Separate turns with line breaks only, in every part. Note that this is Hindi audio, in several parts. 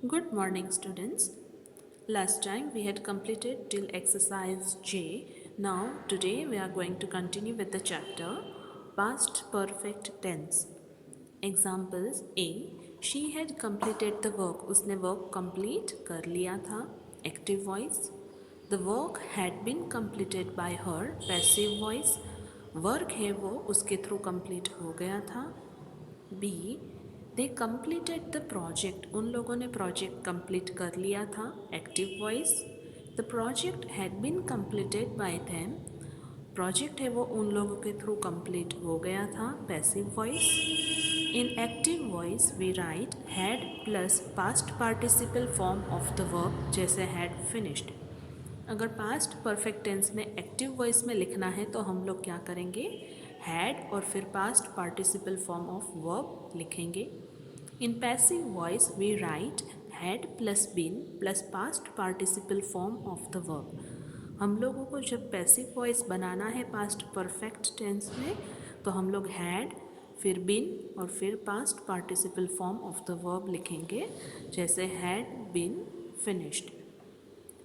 Good morning, students. Last time we had completed till exercise J. Now, today we are going to continue with the chapter Past Perfect Tense. Examples A. She had completed the work. उसने work complete कर लिया था. Active voice. The work had been completed by her. Passive voice. Work है वो उसके through complete हो गया था. B. They completed the project. उन लोगों ने प्रोजेक्ट कंप्लीट कर लिया था. Active voice. The project had been completed by them. Project है वो उन लोगों के थ्रू कंप्लीट हो गया था. Passive voice. In active voice we write had plus past participle form of the verb, जैसे हैड फिनिश्ड. अगर पास्ट परफेक्ट टेंस में एक्टिव वॉइस में लिखना है तो हम लोग क्या करेंगे, हैड और फिर past participle form of verb लिखेंगे. In passive voice we write had plus been plus past participle form of the verb. हम लोगों को जब पैसिव वॉइस बनाना है पास्ट परफेक्ट टेंस में तो हम लोग हैड, फिर बीन और फिर past participle form of the verb लिखेंगे, जैसे had been finished.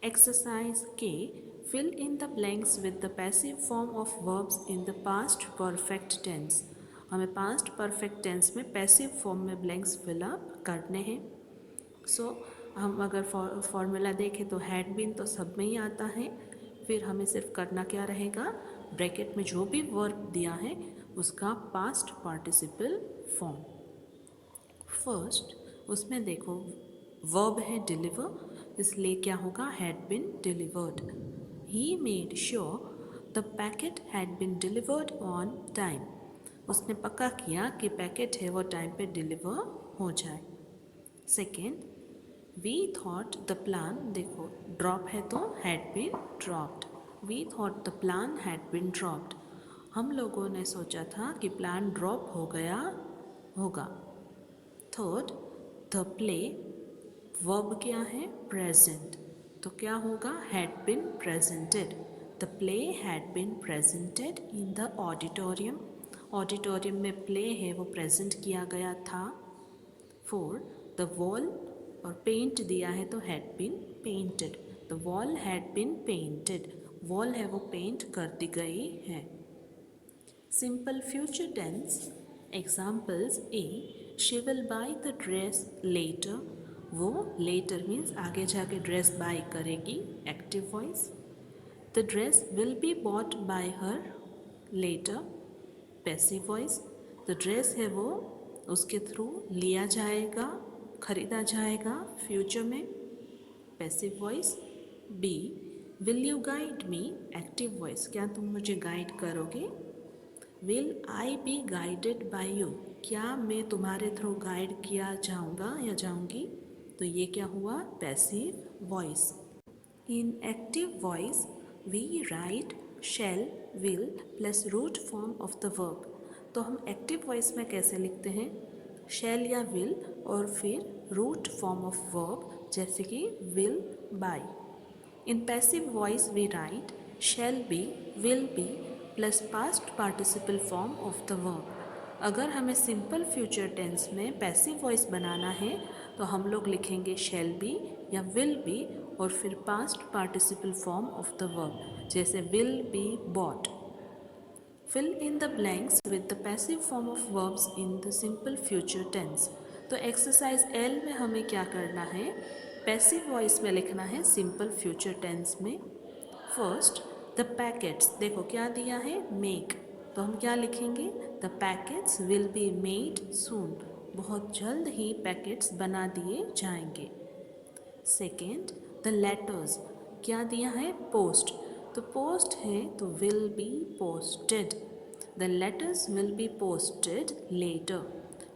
Exercise K. Fill in the blanks with the passive form of verbs in the past perfect tense. हमें past perfect tense में passive form में blanks fill up करने हैं. So हम अगर फॉर्मूला देखें तो हैड बीन तो सब में ही आता है. फिर हमें सिर्फ करना क्या रहेगा, ब्रैकेट में जो भी वर्ब दिया है उसका पास्ट पार्टिसिपल फॉर्म. फर्स्ट उसमें देखो वर्ब है डिलीवर, इसलिए क्या होगा, had bin delivered. He made sure the packet had been delivered on time. उसने पक्का किया कि पैकेट है वो टाइम पे डिलीवर हो जाए. Second, we thought the plan, देखो ड्रॉप है तो had been dropped. We thought the plan had been dropped. हम लोगों ने सोचा था कि प्लान ड्रॉप हो गया होगा. थर्ड, द प्ले, वर्ब क्या है, प्रेजेंट, तो क्या होगा, had been presented. The play had been presented in the auditorium. Auditorium में प्ले है वो प्रेजेंट किया गया था. फोर, द वॉल, और पेंट दिया है तो had been painted. The wall had been painted. Wall है वो पेंट कर दी गई है. Simple future tense. Examples A. She will buy the dress later. वो लेटर मीन्स आगे जाके ड्रेस बाय करेगी. Active voice. The dress will be bought by her later. Passive voice. The dress है वो उसके थ्रू लिया जाएगा, खरीदा जाएगा फ्यूचर में. Passive voice. B. Will you guide me. Active voice, क्या तुम मुझे गाइड करोगे. Will I be guided by you, क्या मैं तुम्हारे थ्रू गाइड किया जाऊँगा या जाऊँगी, तो ये क्या हुआ, passive voice. In active voice we write shall will plus root form of the verb. तो हम एक्टिव वॉइस में कैसे लिखते हैं, शैल या विल और फिर रूट फॉर्म ऑफ वर्ब, जैसे कि will buy. In passive voice we write shall be, will be plus past participle form of the verb. अगर हमें सिंपल फ्यूचर टेंस में पैसिव वॉइस बनाना है तो हम लोग लिखेंगे शैल बी या विल बी और फिर past participle form of the verb, जैसे will be bought. Fill in the blanks with the passive form of verbs in the simple future tense. तो एक्सरसाइज एल में हमें क्या करना है, पैसिव वॉइस में लिखना है सिंपल फ्यूचर टेंस में. फर्स्ट, द पैकेट्स, देखो क्या दिया है, मेक, तो हम क्या लिखेंगे, the packets will be made soon. बहुत जल्द ही पैकेट्स बना दिए जाएंगे. सेकेंड, द लेटर्स, क्या दिया है, पोस्ट, तो पोस्ट है तो will be posted. The letters will be posted letter.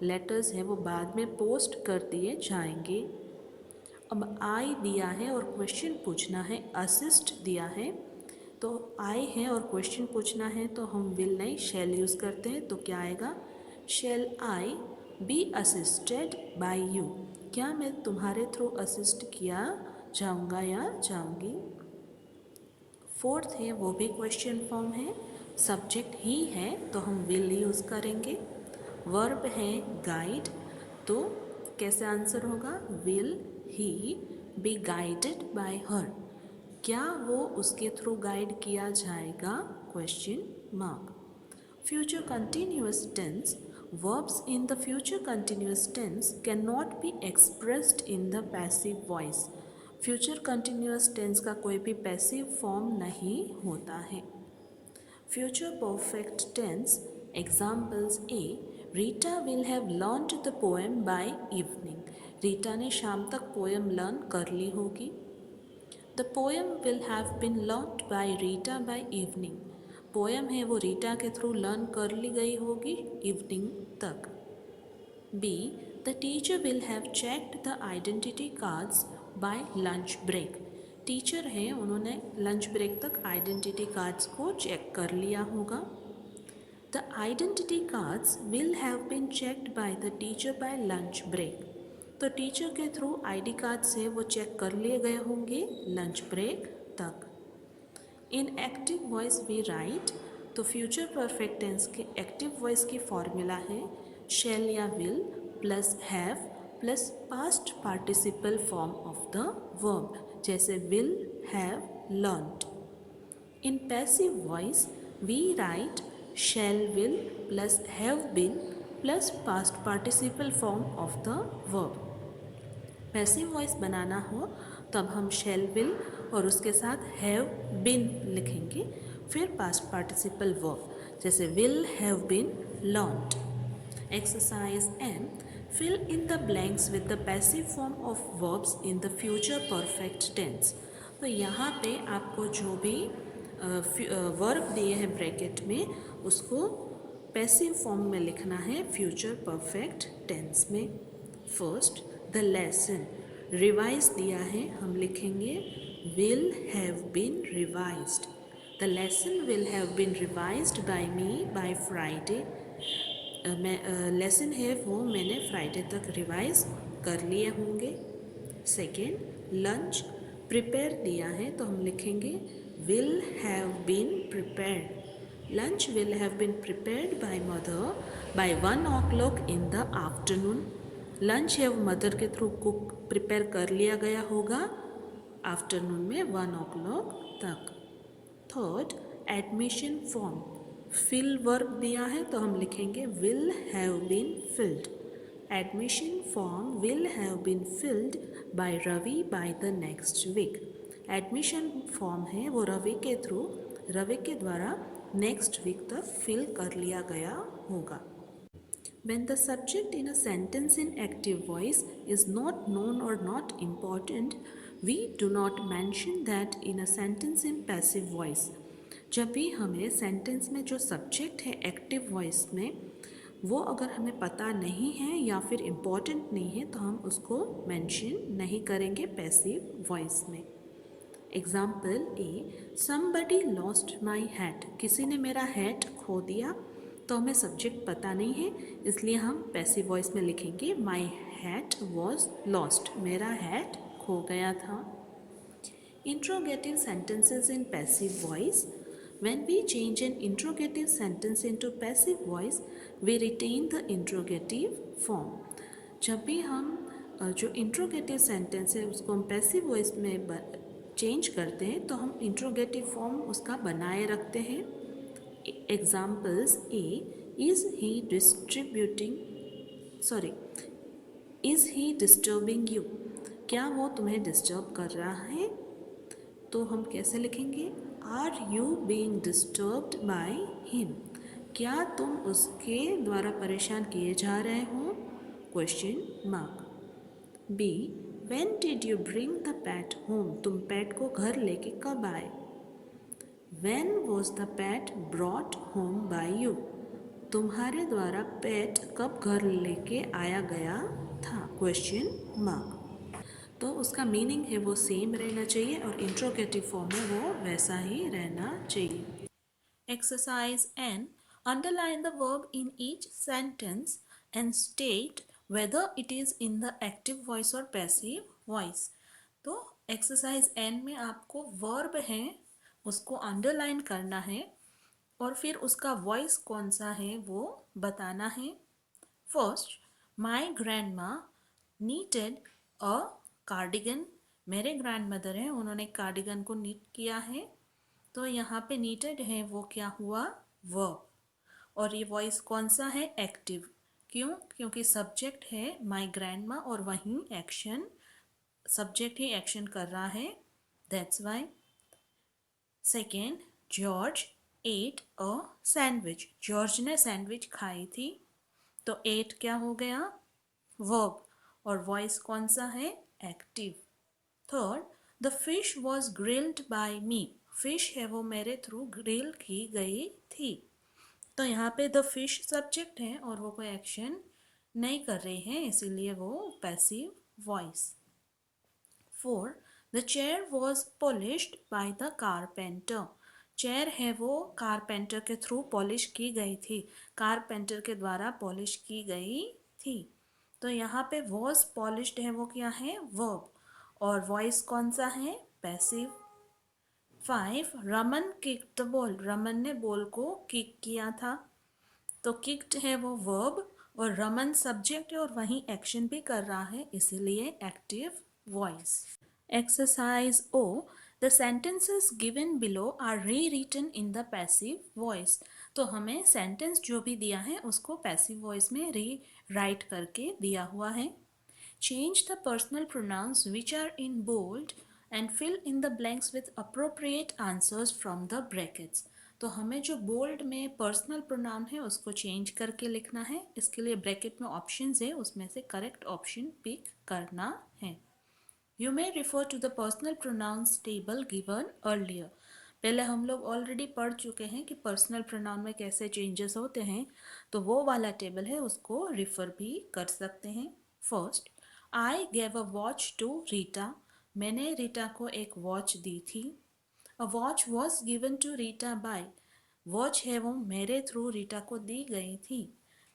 Letters है वो बाद में पोस्ट कर दिए जाएंगे. अब आई दिया है और क्वेश्चन पूछना है, असिस्ट दिया है, तो आई है और क्वेश्चन पूछना है तो हम विल नहीं शैल यूज़ करते हैं, तो क्या आएगा, शैल आई बी असिस्टेड बाय यू, क्या मैं तुम्हारे थ्रू असिस्ट किया जाऊंगा या जाऊंगी. फोर्थ है वो भी क्वेश्चन फॉर्म है, सब्जेक्ट ही है तो हम विल यूज़ करेंगे. वर्ब है गाइड, तो कैसे आंसर होगा? Will he B guided bye हर? क्या वो उसके थ्रू गाइड किया जाएगा? Question mark. Future continuous tense. Verbs in the future continuous tense cannot be expressed in the passive voice. Future continuous tense का कोई भी passive form नहीं होता है. Future perfect tense. Examples A. Rita will have learned the poem by evening. Rita ने शाम तक पोएम लर्न कर ली होगी. The poem will have been learnt by Rita by evening. Poem है वो रीटा के थ्रू लर्न कर ली गई होगी इवनिंग तक. B. The teacher will have checked the identity cards by lunch break. Teacher है उन्होंने लंच ब्रेक तक आइडेंटिटी कार्ड्स को चेक कर लिया होगा. The identity cards will have been checked by the teacher by lunch break. तो टीचर के थ्रू आईडी कार्ड से वो चेक कर लिए गए होंगे लंच ब्रेक तक. In active voice we write. तो फ्यूचर परफेक्ट टेंस के एक्टिव वॉइस की फॉर्मूला है शैल या will plus have plus past participle form of the verb, जैसे will have learned. In passive voice we write shall will plus have been plus past participle form of the verb. Passive voice बनाना हो तब हम shall will और उसके साथ have been लिखेंगे, फिर past participle verb जैसे will have been learned. Exercise M. Fill in the blanks with the passive form of verbs in the future perfect tense. तो यहाँ पे आपको जो भी वर्ब दिए हैं ब्रैकेट में उसको पैसिव फॉर्म में लिखना है फ्यूचर परफेक्ट टेंस में. First the lesson. रिवाइज दिया है, हम लिखेंगे will have been revised. The lesson will have been revised by me by Friday. Lesson है वो मैंने फ्राइडे तक रिवाइज कर लिए होंगे. Second lunch. प्रिपेयर दिया है तो हम लिखेंगे will have been prepared. Lunch will have been prepared by mother by 1 o'clock in the afternoon. Lunch है वो मदर के थ्रू कुक प्रिपेयर कर लिया गया होगा आफ्टरनून में 1 o'clock तक. Third admission form. Fill verb दिया है तो हम लिखेंगे will have been filled. Admission form will have been filled by Ravi by the next week. Admission form है वो रवि के द्वारा नेक्स्ट वीक तक फिल कर लिया गया होगा. When the subject in a sentence in active voice is not known or not important, we do not mention that in a sentence in passive voice. जब भी हमें सेंटेंस में जो सब्जेक्ट है एक्टिव वॉइस में वो अगर हमें पता नहीं है या फिर इम्पॉर्टेंट नहीं है तो हम उसको मेंशन नहीं करेंगे पैसिव वॉइस में. Example A. Somebody lost my hat. किसी ने मेरा हैट खो दिया. तो हमें सब्जेक्ट पता नहीं है इसलिए हम पैसिव वॉइस में लिखेंगे माई हैट वॉज लॉस्ट. मेरा हैट खो गया था. Interrogative sentences in passive voice. When we change an interrogative sentence into passive voice, we retain the interrogative form. जब भी हम जो इंट्रोगेटिव सेंटेंस है उसको हम पैसिव वॉइस में चेंज करते हैं तो हम इंट्रोगेटिव फॉर्म उसका बनाए रखते हैं. Examples A. Is he disturbing you. क्या वो तुम्हें डिस्टर्ब कर रहा है? तो हम कैसे लिखेंगे are you being disturbed by him. क्या तुम उसके द्वारा परेशान किए जा रहे हो? Question mark. B. When did you bring the pet home? तुम पेट को घर लेके कब आए? When was the pet brought home by you? तुम्हारे द्वारा पेट कब घर लेके आया गया था? Question mark. तो उसका मीनिंग है वो सेम रहना चाहिए और इंट्रोगेटिव फॉर्म में वो वैसा ही रहना चाहिए. Exercise N. Underline the verb in each sentence and state whether it is in the active voice or passive voice. तो एक्सरसाइज N में आपको वर्ब है उसको अंडरलाइन करना है और फिर उसका वॉइस कौन सा है वो बताना है. फर्स्ट, माई ग्रैंडमा नीटेड अ कार्डिगन, मेरे ग्रैंडमदर हैं, उन्होंने कार्डिगन को नीट किया है। तो यहाँ पे नीटेड है वो क्या हुआ, वर्ब। और ये वॉइस कौन सा है, एक्टिव। क्यों, क्योंकि सब्जेक्ट है माय ग्रैंडमा और वहीं एक्शन, सब्जेक्ट ही एक्शन कर रहा है, that's why. Second, George at a sandwich, George ने सैंडविच खाई थी। तो एट क्या हो गया, वर्ब, और वॉइस कौन सा है, active. Third, the fish was grilled by me, fish है वो मेरे थ्रू ग्रिल की गई थी। तो यहाँ पे द फिश सब्जेक्ट है और वो कोई एक्शन नहीं कर रहे हैं, इसीलिए वो passive voice. Four, the chair was polished by the carpenter, chair है वो कारपेंटर के थ्रू पॉलिश की गई थी, कारपेंटर के द्वारा पॉलिश की गई थी। तो यहाँ पे वॉज पॉलिश्ड है वो क्या है, वर्ब, और वॉइस कौन सा है, passive. Five, Raman kicked the ball, Raman ने बॉल को किक किया था। तो किक्ड है वो वर्ब और रमन सब्जेक्ट है और वहीं एक्शन भी कर रहा है, इसीलिए active voice. Exercise O, the sentences given below are rewritten in the passive voice. तो हमें सेंटेंस जो भी दिया है उसको पैसिव वॉइस में री राइट करके दिया हुआ है। Change the personal pronouns which are in bold and fill in the blanks with appropriate answers from the brackets. तो हमें जो बोल्ड में पर्सनल प्रोनाउन है उसको चेंज करके लिखना है, इसके लिए ब्रैकेट में ऑप्शंस है, उसमें से करेक्ट ऑप्शन पिक करना है। You may refer to the personal pronouns table given earlier. पहले हम लोग ऑलरेडी पढ़ चुके हैं कि पर्सनल प्रोनाउन में कैसे चेंजेस होते हैं, तो वो वाला टेबल है, उसको रिफ़र भी कर सकते हैं। First, I gave a watch to Rita, मैंने रीटा को एक वॉच दी थी। A watch was given to Rita by, watch है वो मेरे थ्रू रीटा को दी गई थी।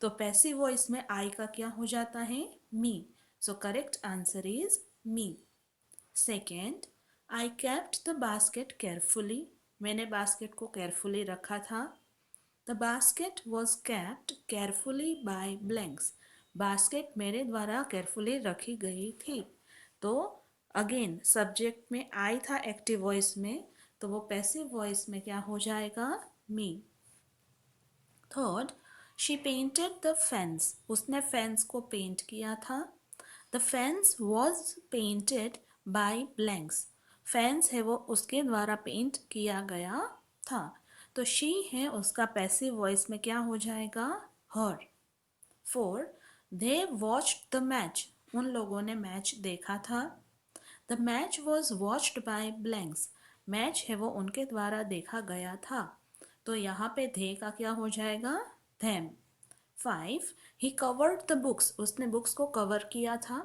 तो पैसिव वॉइस में आई का क्या हो जाता है, me, so correct answer is me. Second, I kept the basket carefully, मैंने बास्केट को केयरफुली रखा था। The basket was kept carefully by blanks, basket मेरे द्वारा केयरफुली रखी गई थी। तो अगेन सब्जेक्ट में आई था एक्टिव वॉइस में, तो वो पैसिव वॉइस में क्या हो जाएगा, me. Third, she painted the fence, उसने फेंस को पेंट किया था। The fence was painted by blanks, fence है वो उसके द्वारा पेंट किया गया था। तो शी है उसका पैसिव वॉइस में क्या हो जाएगा, her. Four, they watched the match, उन लोगों ने मैच देखा था। The match was watched by blanks, match है वो उनके द्वारा देखा गया था। तो यहाँ पे दे का क्या हो जाएगा, them। Five, he covered the books, उसने बुक्स को कवर किया था।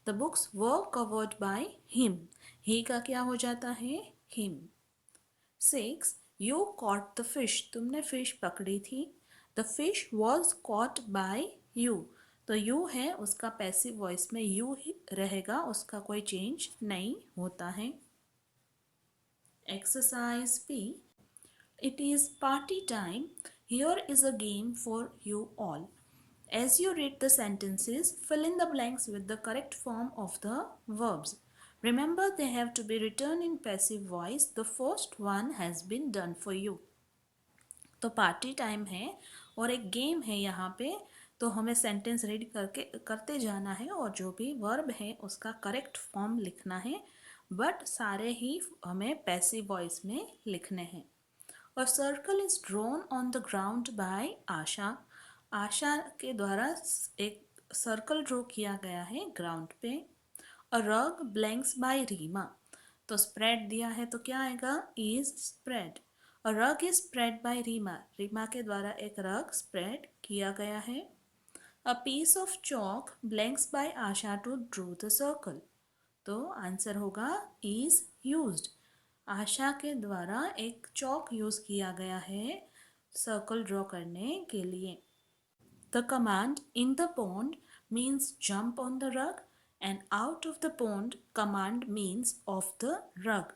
The books were covered by him, he का क्या हो जाता है, him. Six, you caught the fish, तुमने फिश पकड़ी थी। The fish was caught by you, तो यू है उसका पैसिव वॉइस में यू ही रहेगा, उसका कोई चेंज नहीं होता है। Exercise P, it is party time. Here is a game for you all. As you read the sentences, fill in the blanks with the correct form of the verbs. Remember, they have to be written in passive voice. The first one has been done for you. तो पार्टी टाइम है और एक गेम है यहाँ पे, तो हमें सेंटेंस रीड करके करते जाना है और जो भी वर्ब है उसका करेक्ट फॉर्म लिखना है, बट सारे ही हमें पैसिव वॉइस में लिखने हैं। A circle is drawn on the ground by आशा, आशा के द्वारा एक सर्कल ड्रॉ किया गया है ग्राउंड पे। A rug blanks by Reema, तो स्प्रेड दिया है तो क्या आएगा, is spread। A rug is spread by Reema, Reema के द्वारा एक रग स्प्रेड किया गया है। A piece of chalk blanks by Asha to draw the circle, तो आंसर होगा is used, आशा के द्वारा एक चौक यूज किया गया है सर्कल ड्रॉ करने के लिए। The command in the pond means jump on the rug and out of the pond command means of the rug.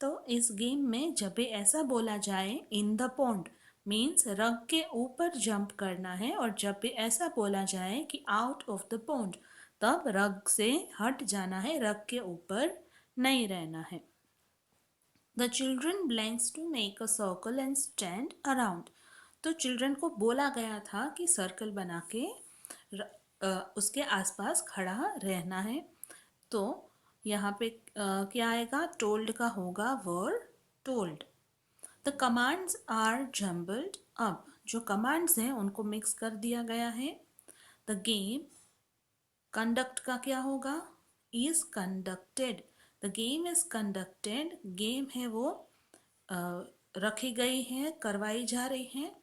तो इस गेम में जब भी ऐसा बोला जाए इन द पॉन्ड मीन्स रग के ऊपर जंप करना है, और जब भी ऐसा बोला जाए कि आउट ऑफ द पॉन्ड तब रग से हट जाना है, रग के ऊपर नहीं रहना है। The children blanks to make a circle and stand around. तो चिल्ड्रन को बोला गया था कि सर्कल बना के उसके आसपास खड़ा रहना है। तो यहाँ पे क्या आएगा? टोल्ड का होगा word told. The commands are jumbled up, जो कमांड्स हैं उनको मिक्स कर दिया गया है। द गेम, कंडक्ट का क्या होगा? Is conducted. The game is conducted, game है वो रखी गई है, करवाई जा रही है।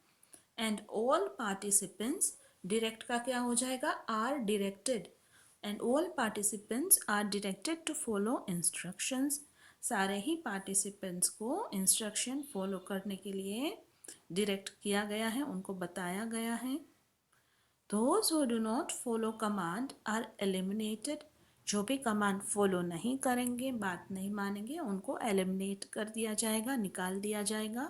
एंड ऑल पार्टिसिपेंट्स, डायरेक्ट का क्या हो जाएगा? Are directed. And all participants are directed to follow instructions, सारे ही पार्टिसिपेंट्स को इंस्ट्रक्शन फॉलो करने के लिए डायरेक्ट किया गया है, उनको बताया गया है। Those who do not follow command are eliminated. जो भी कमांड फॉलो नहीं करेंगे, बात नहीं मानेंगे, उनको एलिमिनेट कर दिया जाएगा, निकाल दिया जाएगा।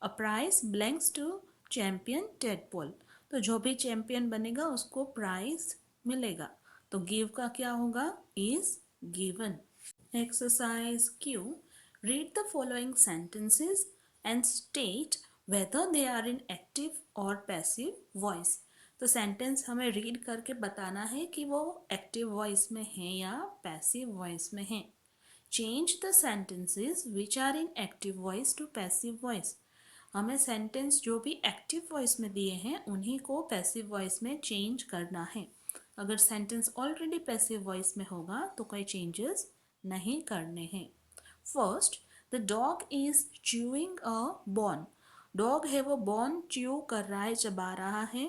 A prize belongs to champion tadpole, तो जो भी चैम्पियन बनेगा उसको प्राइज मिलेगा। तो गिव का क्या होगा? Is given. Exercise Q, read the following sentences and state whether they are in active or passive voice. तो सेंटेंस हमें रीड करके बताना है कि वो एक्टिव वॉइस में है या पैसिव वॉइस में है। Change the sentences which are in active voice to passive voice. हमें सेंटेंस जो भी एक्टिव वॉइस में दिए हैं उन्हीं को पैसिव वॉइस में चेंज करना है। अगर सेंटेंस ऑलरेडी पैसिव वॉइस में होगा तो कोई चेंजेस नहीं करने हैं। First, the dog is chewing a bone. Dog है वो बॉन च्यू कर रहा है, चबा रहा है।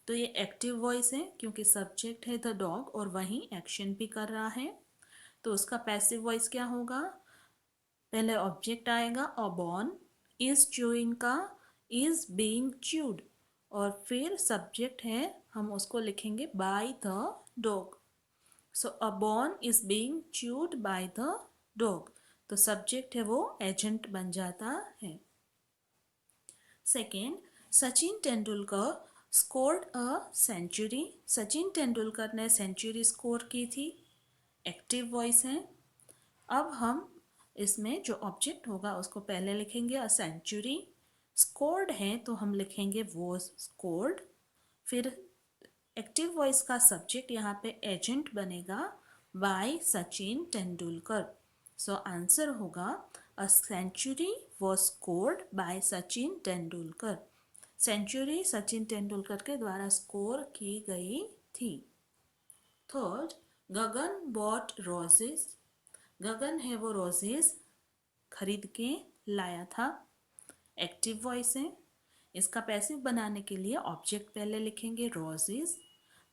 तो ये एक्टिव वॉइस है क्योंकि सब्जेक्ट है द डॉग और वहीं एक्शन भी कर रहा है। तो उसका पैसिव वॉइस क्या होगा? पहले ऑब्जेक्ट आएगा अ बॉन, इज च्यूइंग का इज बीइंग च्यूड, और फिर सब्जेक्ट है, हम उसको लिखेंगे by the dog. So a bone is being chewed by the dog, तो सब्जेक्ट है वो एजेंट बन जाता है। Second, Sachin Tendulkar scored a century. Sachin Tendulkar ने सेंचुरी स्कोर की थी, एक्टिव वॉइस है। अब हम इसमें जो ऑब्जेक्ट होगा उसको पहले लिखेंगे अ सेंचुरी, स्कोर्ड है तो हम लिखेंगे वो स्कोर्ड। फिर एक्टिव वॉइस का सब्जेक्ट यहाँ पे एजेंट बनेगा by Sachin Tendulkar. So answer होगा a century was scored by Sachin Tendulkar. Century Sachin Tendulkar के द्वारा स्कोर की गई थी। थर्ड, गगन बॉट रोजेस। गगन है वो रोजेस खरीद के लाया था, एक्टिव वॉइस है। इसका पैसिव बनाने के लिए ऑब्जेक्ट पहले लिखेंगे रोजेस,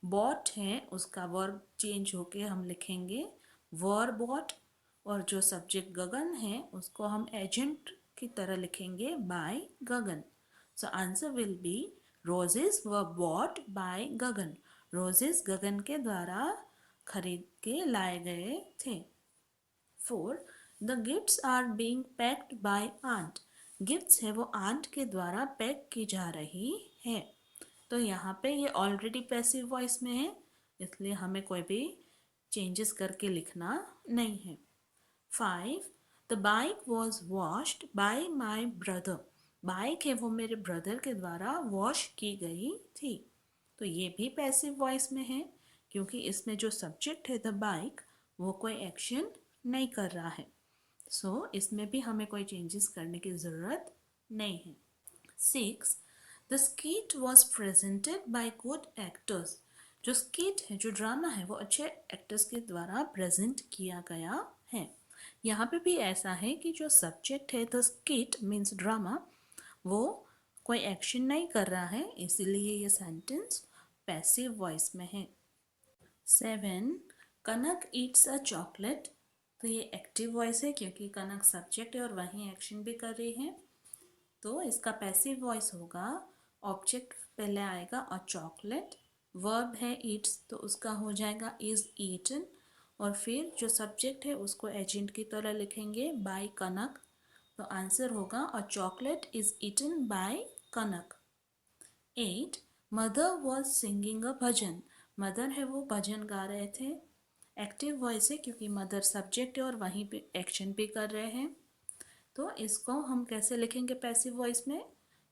बॉट है उसका वर्ब चेंज होके हम लिखेंगे वर बॉट, और जो सब्जेक्ट गगन है उसको हम एजेंट की तरह लिखेंगे by Gagan. So answer will be roses were bought by Gagan. Roses Gagan के द्वारा खरीद के लाए गए थे। 4, the gifts are being packed by aunt. Gifts है वो आंट के द्वारा पैक की जा रही है। तो यहाँ पे ये ऑलरेडी पैसिव वॉइस में है, इसलिए हमें कोई भी चेंजेस करके लिखना नहीं है। 5, the bike was washed bye my brother. Bike है वो मेरे ब्रदर के द्वारा वॉश की गई थी। तो ये भी पैसिव वॉइस में है क्योंकि इसमें जो सब्जेक्ट है द बाइक वो कोई एक्शन नहीं कर रहा है। सो इसमें भी हमें कोई चेंजेस करने की ज़रूरत नहीं है। 6, the skit was presented by good actors. जो स्किट है, जो ड्रामा है, वो अच्छे एक्टर्स के द्वारा प्रेजेंट किया गया है। यहाँ पे भी ऐसा है कि जो सब्जेक्ट है द स्किट मीन्स ड्रामा, वो कोई एक्शन नहीं कर रहा है, इसीलिए ये सेंटेंस पैसिव वॉइस में है। 7, कनक ईट्स अ चॉकलेट। तो ये एक्टिव वॉइस है क्योंकि कनक सब्जेक्ट है और वहीं एक्शन भी कर रही है। तो इसका पैसिव वॉइस होगा, ऑब्जेक्ट पहले आएगा अ चॉकलेट, वर्ब है ईट्स तो उसका हो जाएगा इज ईटन, और फिर जो सब्जेक्ट है उसको एजेंट की तरह लिखेंगे बाय कनक। तो आंसर होगा a chocolate is eaten by Kanak. 8, mother was singing a bhajan. Mother है वो भजन गा रहे थे। एक्टिव वॉइस है क्योंकि मदर सब्जेक्ट है और वहीं पे एक्शन भी कर रहे हैं। तो इसको हम कैसे लिखेंगे पैसिव वॉइस में?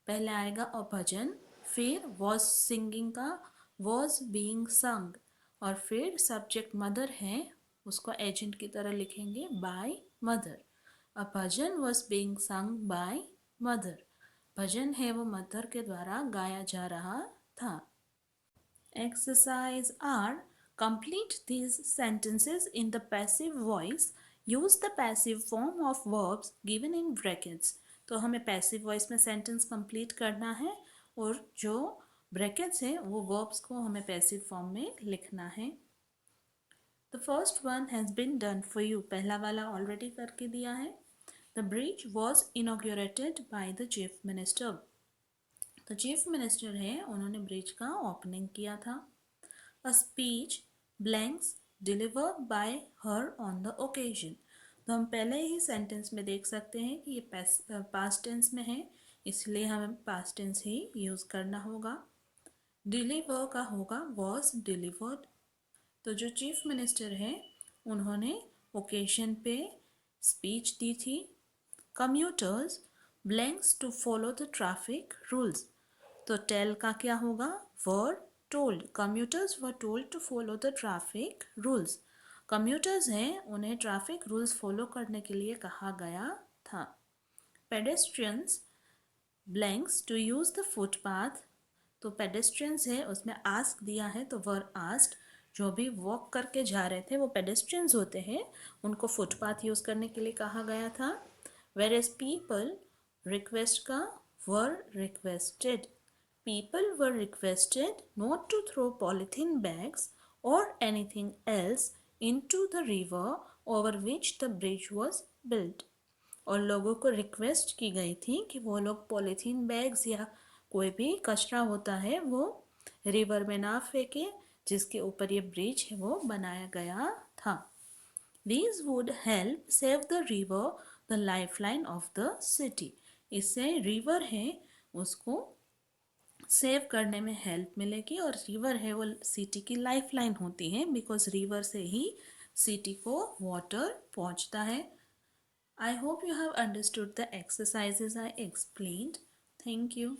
पहले आएगा अ भजन, फिर वॉज सिंगिंग का वॉज बीइंग संग, और फिर सब्जेक्ट मदर है उसको एजेंट की तरह लिखेंगे by mother. A bhajan was being sung by mother. भजन है वो मदर के द्वारा गाया जा रहा था। Exercise R. Complete these sentences in the passive voice. Use the passive form of verbs given in brackets. तो हमें passive voice में sentence complete करना है और जो brackets है वो verbs को हमें passive form में लिखना है। The first one has been done for you. पहला वाला already करके दिया है। The bridge was inaugurated by the chief minister. तो चीफ मिनिस्टर है उन्होंने ब्रिज का ओपनिंग किया था। A speech blanks delivered by her on the occasion. तो हम पहले ही सेंटेंस में देख सकते हैं कि ये पास्ट टेंस में है, इसलिए हमें पास्ट टेंस ही यूज़ करना होगा। डिलीवर का होगा was delivered। तो जो चीफ मिनिस्टर है उन्होंने ओकेशन पे स्पीच दी थी। Commuters blanks to follow the traffic rules. तो टेल का क्या होगा? Were told. Commuters were told to follow the traffic rules. Commuters हैं उन्हें ट्रैफिक रूल्स फॉलो करने के लिए कहा गया था। Pedestrians blanks to use the footpath. तो पेडेस्ट्रियंस है उसमें आस्क दिया है तो वर आस्क्ड। जो भी वॉक करके जा रहे थे वो पेडेस्ट्रियंस होते हैं, उनको फुटपाथ यूज़ करने के लिए कहा गया था। वेर एज पीपल रिक्वेस्ट का वर requested. People were requested not to throw polythene bags or anything else into the river over which the bridge was built. और लोगों को रिक्वेस्ट की गई थी कि वो लोग पॉलीथीन बैग्स या कोई भी कचरा होता है वो रिवर में ना फेंके जिसके ऊपर ये ब्रिज है वो बनाया गया था। These would help save the river, the lifeline of the city. इससे रिवर है उसको सेव करने में हेल्प मिलेगी और रिवर है वो सिटी की लाइफलाइन होती है बिकॉज रिवर से ही सिटी को वाटर पहुंचता है। I hope you have understood the exercises I explained. Thank you.